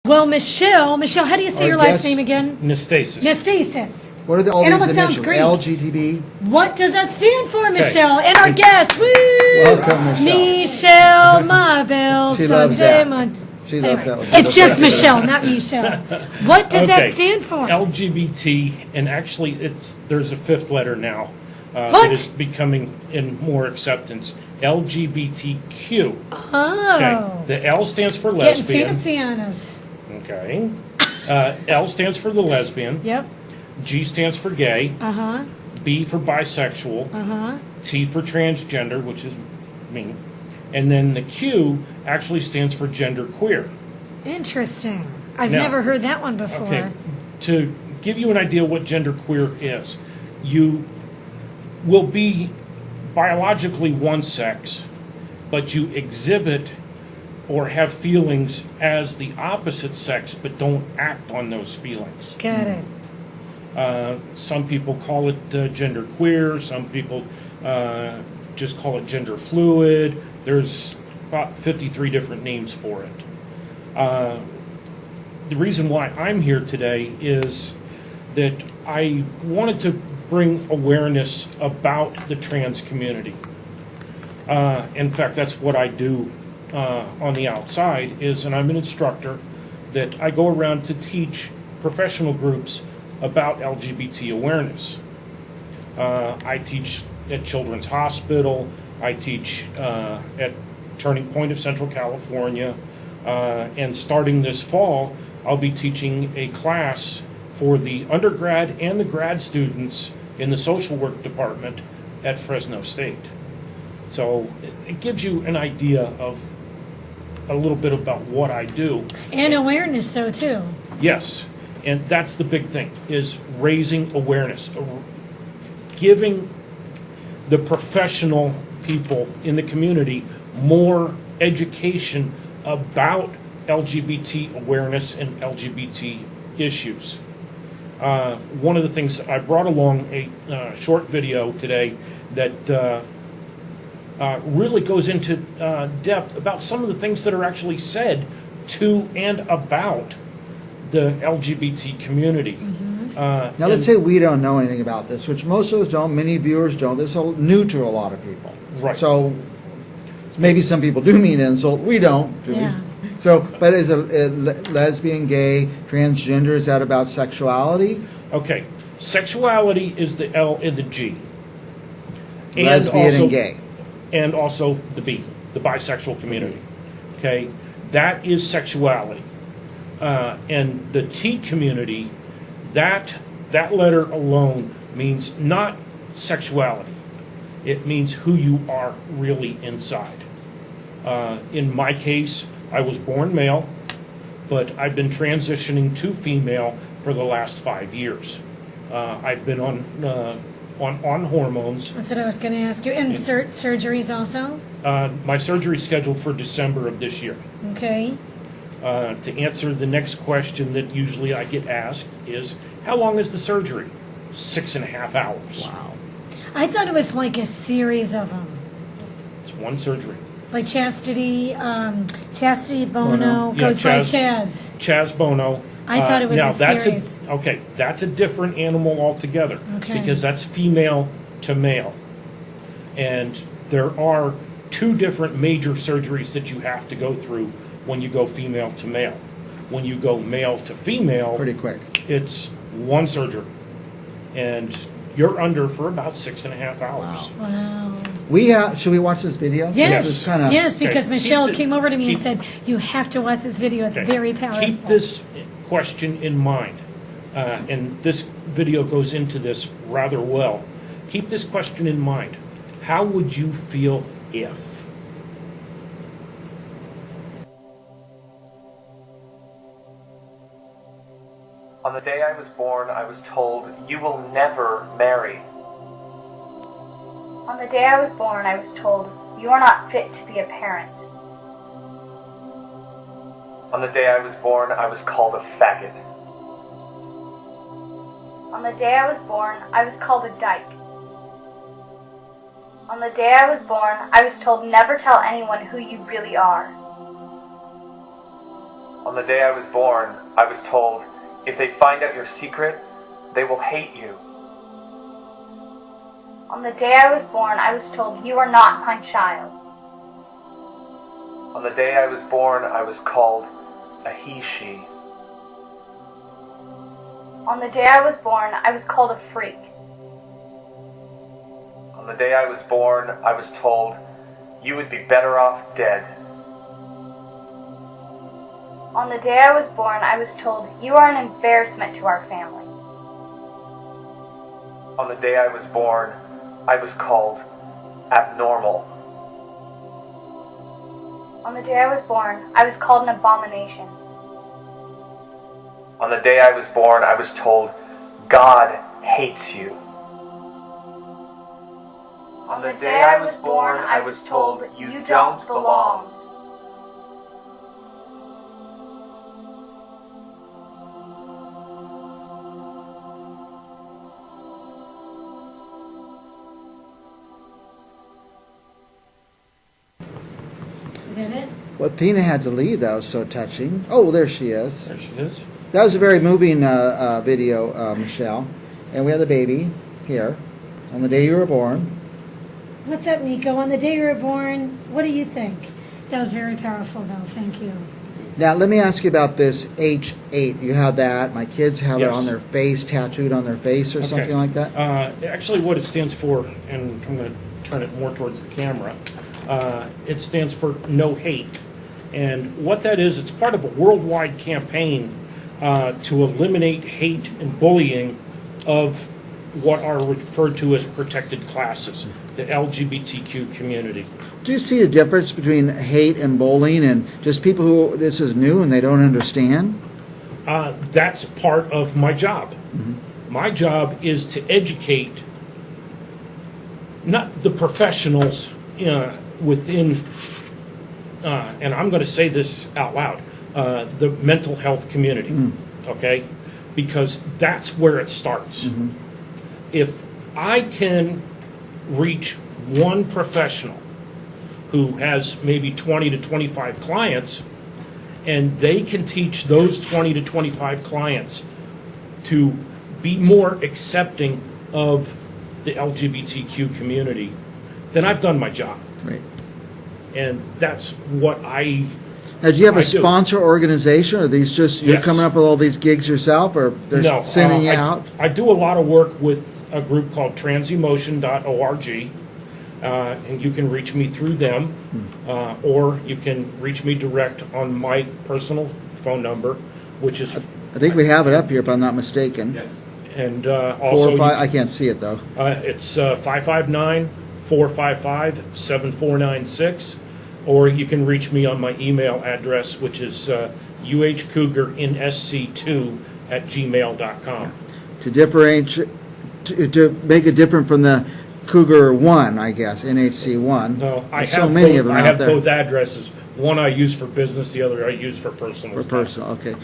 Well, Michelle, how do you say your last name again? Nastasis. Nastasis. What are all It these almost sounds initials? Greek. LGBT? What does that stand for, Michelle? And our guest, woo! Welcome, Michelle. Michelle Mabel. She loves Sunday that. She loves that. It's just Michelle, not Michelle. What does that stand for? LGBT, and actually there's a fifth letter now What? that is becoming in more acceptance. LGBTQ. Oh. Okay. The L stands for Getting lesbian. fancy on us. Okay. L stands for the lesbian. Yep. G stands for gay. Uh-huh. B for bisexual. Uh-huh. T for transgender, which is me. And then the Q actually stands for genderqueer. Interesting. I've Now, never heard that one before. Okay. To give you an idea what genderqueer is, you will be biologically one sex, but you exhibit or have feelings as the opposite sex, but don't act on those feelings. Got it. Some people call it genderqueer. Some people just call it gender fluid. There's about 53 different names for it. The reason why I'm here today is that I wanted to bring awareness about the trans community. In fact, that's what I do on the outside, and I'm an instructor that I go around to teach professional groups about LGBT awareness. I teach at Children's Hospital. I teach at Turning Point of Central California. And starting this fall, I'll be teaching a class for the undergrad and the grad students in the social work department at Fresno State. So it gives you an idea of a little bit about what I do. And awareness, though, too. Yes, and that's the big thing, is raising awareness, giving the professional people in the community more education about LGBT awareness and LGBT issues. One of the things, I brought along a short video today that really goes into depth about some of the things that are actually said to and about the LGBT community. Now, let's say we don't know anything about this, which most of us don't, many viewers don't. This is new to a lot of people. Right. So maybe some people do mean insult. We don't. Do Yeah. we? So, but is a lesbian, gay, transgender, is that about sexuality? Okay, sexuality is the L and the G. Lesbian and gay. And also the B, the bisexual community. Okay, that is sexuality. And the T community, that letter alone means not sexuality. It means who you are really inside. In my case, I was born male, but I've been transitioning to female for the last 5 years. I've been on hormones. That's what I was going to ask you. And surgeries also? My surgery is scheduled for December of this year. Okay. To answer the next question that usually I get asked is, how long is the surgery? 6.5 hours. Wow. I thought it was like a series of them. It's one surgery. Like Chastity Bono Bono. goes Yeah, by Chaz. Chaz Bono. I thought it was now, a series. That's a different animal altogether. Okay. Because that's female to male. And there are 2 different major surgeries that you have to go through when you go female to male. When you go male to female, Pretty quick. it's one surgery. And you're under for about 6.5 hours. Wow. Should we watch this video? Yes. This is kinda, Yes, because Okay. Michelle Keep the- came over to me and keep- said, you have to watch this video. It's Okay. very powerful. Keep this question in mind, and this video goes into this rather well. Keep this question in mind. How would you feel if? On the day I was born, I was told, "You will never marry." On the day I was born, I was told, "You are not fit to be a parent." On the day I was born, I was called a faggot. On the day I was born, I was called a dyke. On the day I was born, I was told never tell anyone who you really are. On the day I was born, I was told, if they find out your secret, they will hate you. On the day I was born, I was told, you are not my child. On the day I was born, I was called a he-she. On the day I was born, I was called a freak. On the day I was born, I was told, you would be better off dead. On the day I was born, I was told, you are an embarrassment to our family. On the day I was born, I was called abnormal. On the day I was born, I was called an abomination. On the day I was born, I was told, God hates you. On the day I was born, I was told, you don't belong. Is that it? Well, Athena had to leave. That was so touching. Oh, there she is. There she is. That was a very moving video, Michelle. And we have the baby here on the day you were born. What's up, Nico? On the day you were born, what do you think? That was very powerful, though. Thank you. Now, let me ask you about this H8. You have that. My kids have it Yes. on their face, tattooed on their face or something like that. Actually, what it stands for, and I'm going to turn it more towards the camera, it stands for no hate. And what that is, it's part of a worldwide campaign to eliminate hate and bullying of what are referred to as protected classes, the LGBTQ community. Do you see a difference between hate and bullying and just people who this is new and they don't understand? That's part of my job. Mm-hmm. My job is to educate not the professionals within, and I'm going to say this out loud, the mental health community, okay? Because that's where it starts. Mm-hmm. If I can reach one professional who has maybe 20 to 25 clients, and they can teach those 20 to 25 clients to be more accepting of the LGBTQ community, then I've done my job. Right. And that's what I Now, do you have I a do. sponsor organization, or are these just you're Yes. coming up with all these gigs yourself, or they're no, sending you I, out? I do a lot of work with a group called transemotion.org, and you can reach me through them, or you can reach me direct on my personal phone number, which is, I think we have it up here, if I'm not mistaken. yes. And 4 also or 5. I can't see it though. it's 559-455-7496, or you can reach me on my email address, which is uhcougarinsc2@gmail.com. To differentiate, to make it different from the Cougar 1, I guess, NHC1. No, I There's have so many both, of them I out have there. both addresses. One I use for business, the other I use for personal. For personal, okay.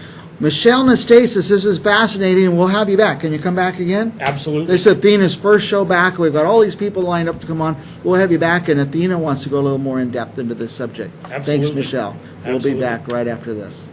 Michelle Nastasis, this is fascinating, and we'll have you back. Can you come back again? Absolutely. This is Athena's first show back. We've got all these people lined up to come on. We'll have you back, and Athena wants to go a little more in depth into this subject. Thanks, Absolutely. Michelle. We'll Absolutely. be back right after this.